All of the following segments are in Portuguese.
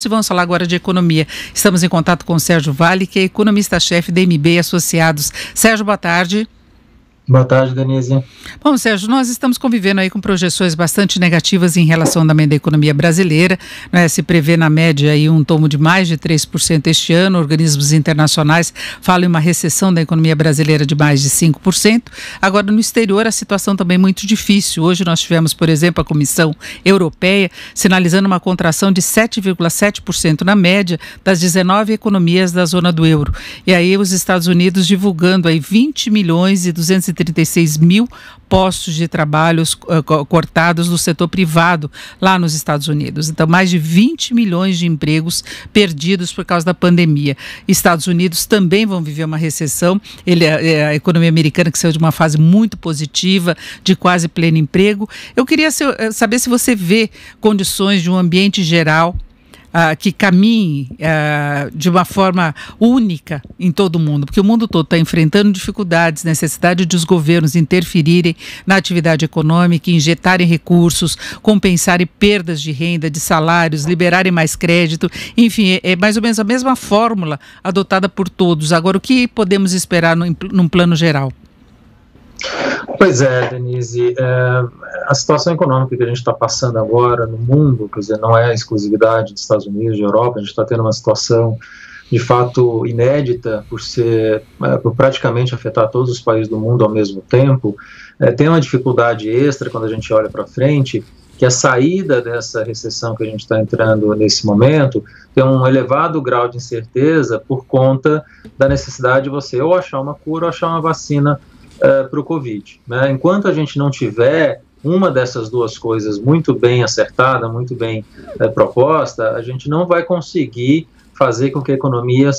Vamos falar agora de economia. Estamos em contato com o Sérgio Vale, que é economista-chefe da MB Associados. Sérgio, boa tarde. Boa tarde, Denise. Bom, Sérgio, nós estamos convivendo aí com projeções bastante negativas em relação também da economia brasileira, né? Se prevê na média aí um tomo de mais de 3% este ano. Organismos internacionais falam em uma recessão da economia brasileira de mais de 5%. Agora, no exterior, a situação também é muito difícil. Hoje nós tivemos, por exemplo, a Comissão Europeia sinalizando uma contração de 7,7% na média das 19 economias da zona do euro. E aí os Estados Unidos divulgando aí 20 milhões e 236 mil postos de trabalho cortados do setor privado lá nos Estados Unidos. Então, mais de 20 milhões de empregos perdidos por causa da pandemia. Estados Unidos também vão viver uma recessão. A economia americana que saiu de uma fase muito positiva, de quase pleno emprego. Eu queria saber se você vê condições de um ambiente geral que caminhe de uma forma única em todo o mundo, porque o mundo todo está enfrentando dificuldades, necessidade de os governos interferirem na atividade econômica, injetarem recursos, compensarem perdas de renda, de salários, liberarem mais crédito, enfim, é mais ou menos a mesma fórmula adotada por todos. Agora, o que podemos esperar num plano geral? Pois é, Denise, a situação econômica que a gente está passando agora no mundo, quer dizer, não é a exclusividade dos Estados Unidos, da Europa. A gente está tendo uma situação de fato inédita por praticamente afetar todos os países do mundo ao mesmo tempo. Tem uma dificuldade extra quando a gente olha para frente, que a saída dessa recessão que a gente está entrando nesse momento tem um elevado grau de incerteza por conta da necessidade de você ou achar uma cura ou achar uma vacina para o Covid, né? Enquanto a gente não tiver uma dessas duas coisas muito bem acertada, muito bem proposta, a gente não vai conseguir fazer com que a economia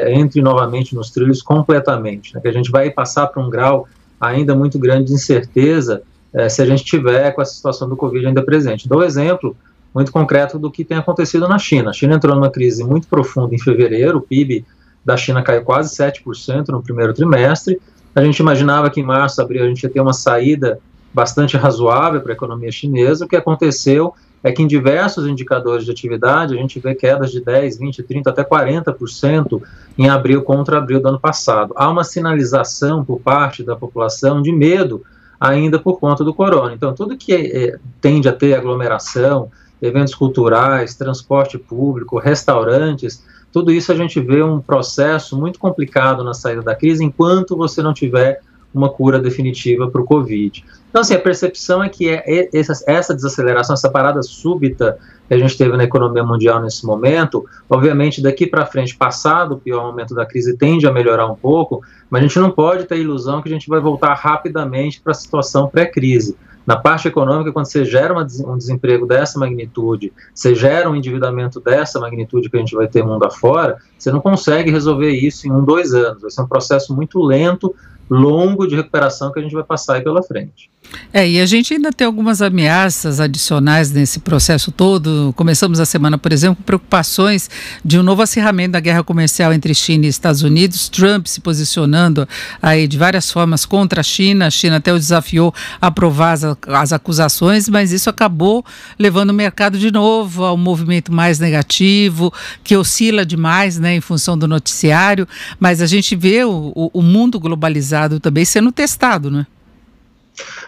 entre novamente nos trilhos completamente, né? Que a gente vai passar para um grau ainda muito grande de incerteza se a gente tiver com essa situação do Covid ainda presente. Dou um exemplo muito concreto do que tem acontecido na China. A China entrou numa crise muito profunda em fevereiro, o PIB da China caiu quase 7% no primeiro trimestre. A gente imaginava que em março, abril, a gente ia ter uma saída bastante razoável para a economia chinesa. O que aconteceu é que em diversos indicadores de atividade a gente vê quedas de 10, 20, 30, até 40% em abril contra abril do ano passado. Há uma sinalização por parte da população de medo ainda por conta do corona. Então, tudo que tende a ter aglomeração, eventos culturais, transporte público, restaurantes, tudo isso a gente vê um processo muito complicado na saída da crise enquanto você não tiver uma cura definitiva para o Covid. Então, assim, a percepção é que essa desaceleração, essa parada súbita que a gente teve na economia mundial nesse momento, obviamente daqui para frente, passado o pior momento da crise, tende a melhorar um pouco, mas a gente não pode ter a ilusão que a gente vai voltar rapidamente para a situação pré-crise. Na parte econômica, quando você gera um desemprego dessa magnitude, você gera um endividamento dessa magnitude que a gente vai ter mundo afora, você não consegue resolver isso em 1, 2 anos. Vai ser um processo muito lento, longo de recuperação que a gente vai passar aí pela frente. E a gente ainda tem algumas ameaças adicionais nesse processo todo. Começamos a semana, por exemplo, com preocupações de um novo acirramento da guerra comercial entre China e Estados Unidos, Trump se posicionando aí de várias formas contra a China até o desafiou a aprovar as acusações, mas isso acabou levando o mercado de novo a um movimento mais negativo, que oscila demais, né, em função do noticiário, mas a gente vê o mundo globalizado também sendo testado, né?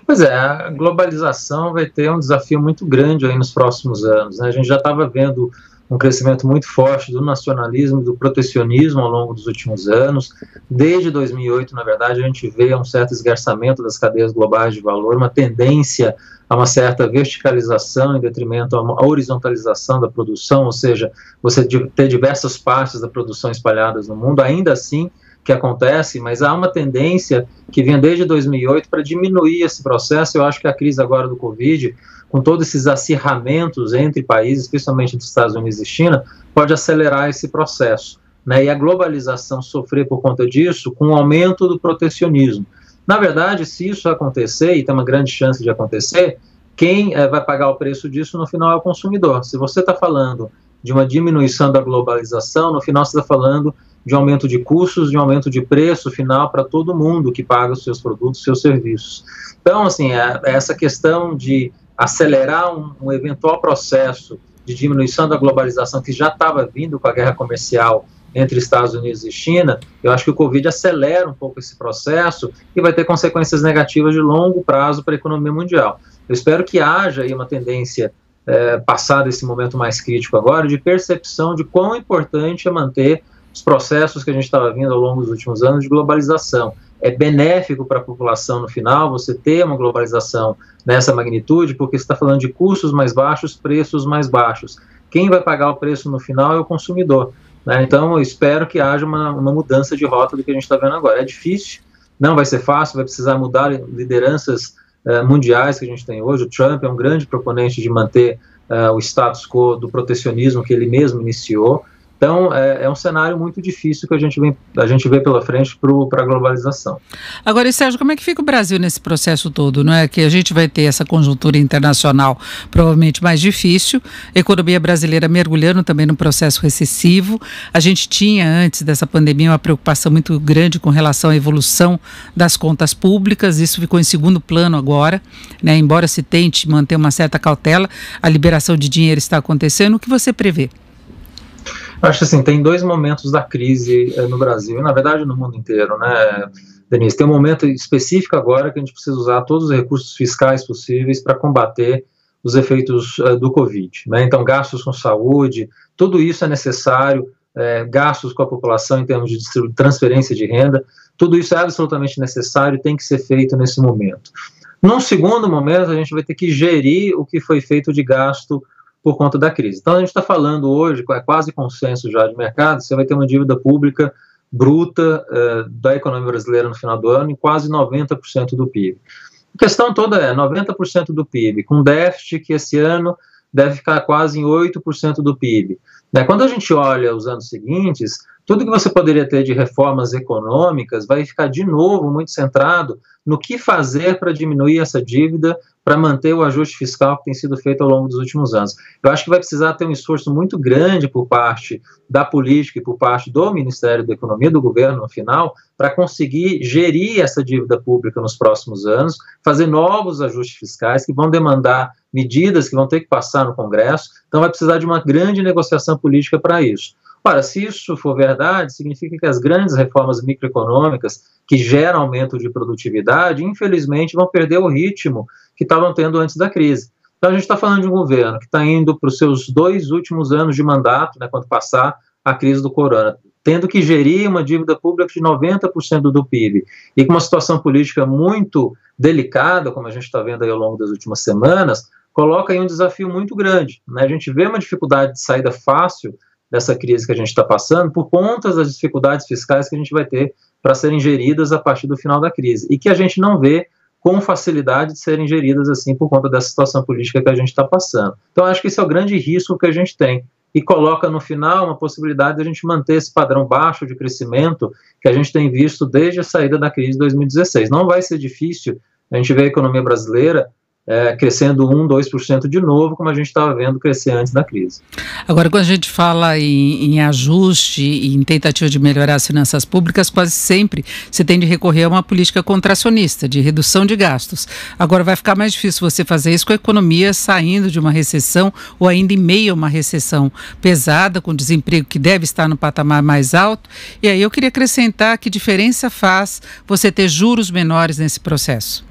Pois é, a globalização vai ter um desafio muito grande aí nos próximos anos, né? A gente já estava vendo um crescimento muito forte do nacionalismo e do protecionismo ao longo dos últimos anos. Desde 2008, na verdade, a gente vê um certo esgarçamento das cadeias globais de valor, uma tendência a uma certa verticalização em detrimento a uma horizontalização da produção, ou seja, você ter diversas partes da produção espalhadas no mundo, ainda assim que acontece, mas há uma tendência que vinha desde 2008 para diminuir esse processo. Eu acho que a crise agora do Covid, com todos esses acirramentos entre países, especialmente entre Estados Unidos e China, pode acelerar esse processo, né? E a globalização sofrer por conta disso com o aumento do protecionismo. Na verdade, se isso acontecer, e tem uma grande chance de acontecer, quem vai pagar o preço disso no final é o consumidor. Se você está falando de uma diminuição da globalização, no final você está falando de um aumento de custos, de um aumento de preço final para todo mundo que paga os seus produtos, os seus serviços. Então, assim, essa questão de acelerar um eventual processo de diminuição da globalização que já estava vindo com a guerra comercial entre Estados Unidos e China, eu acho que o Covid acelera um pouco esse processo e vai ter consequências negativas de longo prazo para a economia mundial. Eu espero que haja aí uma tendência, passado esse momento mais crítico agora, de percepção de quão importante é manter os processos que a gente estava vendo ao longo dos últimos anos de globalização. É benéfico para a população no final você ter uma globalização nessa magnitude, porque você está falando de custos mais baixos, preços mais baixos. Quem vai pagar o preço no final é o consumidor, né? Então eu espero que haja uma mudança de rota do que a gente está vendo agora. É difícil, não vai ser fácil, vai precisar mudar lideranças mundiais que a gente tem hoje. O Trump é um grande proponente de manter o status quo do protecionismo que ele mesmo iniciou. Então, é um cenário muito difícil que a gente vê pela frente para a globalização. Agora, e Sérgio, como é que fica o Brasil nesse processo todo? Não é que a gente vai ter essa conjuntura internacional provavelmente mais difícil, a economia brasileira mergulhando também no processo recessivo. A gente tinha, antes dessa pandemia, uma preocupação muito grande com relação à evolução das contas públicas. Isso ficou em segundo plano agora, né? Embora se tente manter uma certa cautela, a liberação de dinheiro está acontecendo. O que você prevê? Acho que assim, tem dois momentos da crise no Brasil, e na verdade no mundo inteiro, né, Denise? Tem um momento específico agora que a gente precisa usar todos os recursos fiscais possíveis para combater os efeitos do Covid, né? Então, gastos com saúde, tudo isso é necessário, gastos com a população em termos de transferência de renda, tudo isso é absolutamente necessário e tem que ser feito nesse momento. Num segundo momento, a gente vai ter que gerir o que foi feito de gasto por conta da crise. Então, a gente está falando hoje, é quase consenso já de mercado, você vai ter uma dívida pública bruta da economia brasileira no final do ano em quase 90% do PIB. A questão toda é 90% do PIB, com déficit que esse ano deve ficar quase em 8% do PIB. Quando a gente olha os anos seguintes, tudo que você poderia ter de reformas econômicas vai ficar de novo muito centrado no que fazer para diminuir essa dívida, para manter o ajuste fiscal que tem sido feito ao longo dos últimos anos. Eu acho que vai precisar ter um esforço muito grande por parte da política e por parte do Ministério da Economia, do governo no final, para conseguir gerir essa dívida pública nos próximos anos, fazer novos ajustes fiscais que vão demandar medidas que vão ter que passar no Congresso. Então vai precisar de uma grande negociação política para isso. Ora, se isso for verdade, significa que as grandes reformas microeconômicas que geram aumento de produtividade, infelizmente, vão perder o ritmo que estavam tendo antes da crise. Então, a gente está falando de um governo que está indo para os seus 2 últimos anos de mandato, né, quando passar a crise do corona, tendo que gerir uma dívida pública de 90% do PIB, e com uma situação política muito delicada, como a gente está vendo aí ao longo das últimas semanas, coloca aí um desafio muito grande, né? A gente vê uma dificuldade de saída fácil dessa crise que a gente está passando, por conta das dificuldades fiscais que a gente vai ter para serem geridas a partir do final da crise, e que a gente não vê com facilidade de serem geridas assim por conta dessa situação política que a gente está passando. Então, acho que esse é o grande risco que a gente tem, e coloca no final uma possibilidade de a gente manter esse padrão baixo de crescimento que a gente tem visto desde a saída da crise de 2016. Não vai ser difícil a gente ver a economia brasileira crescendo 1%, 2% de novo, como a gente estava vendo crescer antes da crise. Agora, quando a gente fala em ajuste e em tentativa de melhorar as finanças públicas, quase sempre se tem de recorrer a uma política contracionista, de redução de gastos. Agora, vai ficar mais difícil você fazer isso com a economia saindo de uma recessão ou ainda em meio a uma recessão pesada, com desemprego que deve estar no patamar mais alto. E aí eu queria acrescentar que diferença faz você ter juros menores nesse processo.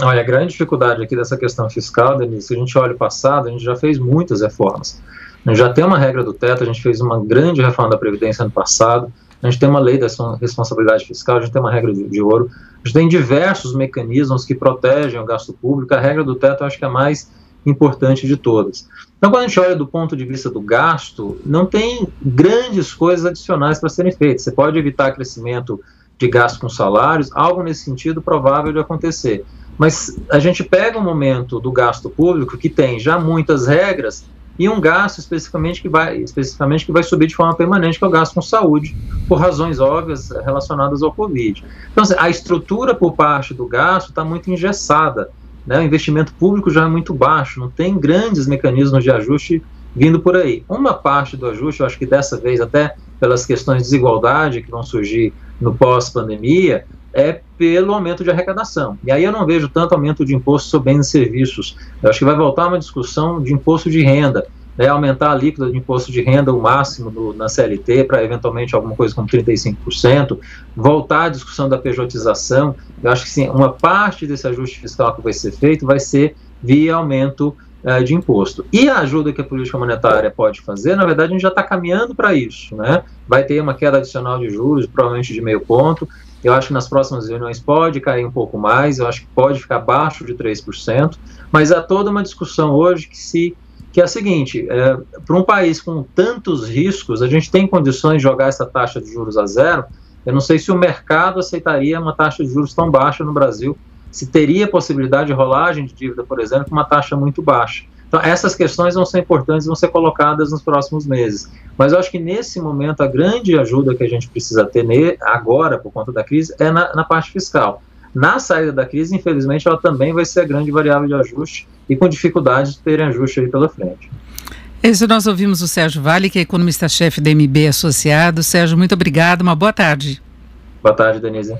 Olha, a grande dificuldade aqui dessa questão fiscal, Denise, se a gente olha o passado, a gente já fez muitas reformas. A gente já tem uma regra do teto, a gente fez uma grande reforma da Previdência no passado, a gente tem uma lei da responsabilidade fiscal, a gente tem uma regra de ouro, a gente tem diversos mecanismos que protegem o gasto público. A regra do teto eu acho que é a mais importante de todas. Então, quando a gente olha do ponto de vista do gasto, não tem grandes coisas adicionais para serem feitas. Você pode evitar crescimento de gasto com salários, algo nesse sentido provável de acontecer. Mas a gente pega um momento do gasto público que tem já muitas regras e um gasto especificamente que vai subir de forma permanente, que é o gasto com saúde, por razões óbvias relacionadas ao Covid. Então, a estrutura por parte do gasto está muito engessada, né? O investimento público já é muito baixo, não tem grandes mecanismos de ajuste vindo por aí. Uma parte do ajuste, eu acho que dessa vez, até pelas questões de desigualdade que vão surgir no pós-pandemia, é pelo aumento de arrecadação. E aí eu não vejo tanto aumento de imposto sobre bens e serviços. Eu acho que vai voltar uma discussão de imposto de renda, né, aumentar a alíquota de imposto de renda o máximo na CLT para eventualmente alguma coisa como 35%, voltar à discussão da pejotização. Eu acho que sim, uma parte desse ajuste fiscal que vai ser feito vai ser via aumento de imposto. E a ajuda que a política monetária pode fazer, na verdade a gente já está caminhando para isso, né? Vai ter uma queda adicional de juros, provavelmente de 0,5 ponto. Eu acho que nas próximas reuniões pode cair um pouco mais, eu acho que pode ficar abaixo de 3%, mas há toda uma discussão hoje que é a seguinte, para um país com tantos riscos, a gente tem condições de jogar essa taxa de juros a zero. Eu não sei se o mercado aceitaria uma taxa de juros tão baixa no Brasil, se teria possibilidade de rolagem de dívida, por exemplo, com uma taxa muito baixa. Então, essas questões vão ser importantes, vão ser colocadas nos próximos meses. Mas eu acho que nesse momento a grande ajuda que a gente precisa ter agora, por conta da crise, é na parte fiscal. Na saída da crise, infelizmente, ela também vai ser a grande variável de ajuste e com dificuldade de terem ajuste aí pela frente. Esse nós ouvimos o Sérgio Vale, que é economista-chefe da MB Associados. Sérgio, muito obrigado, uma boa tarde. Boa tarde, Denise.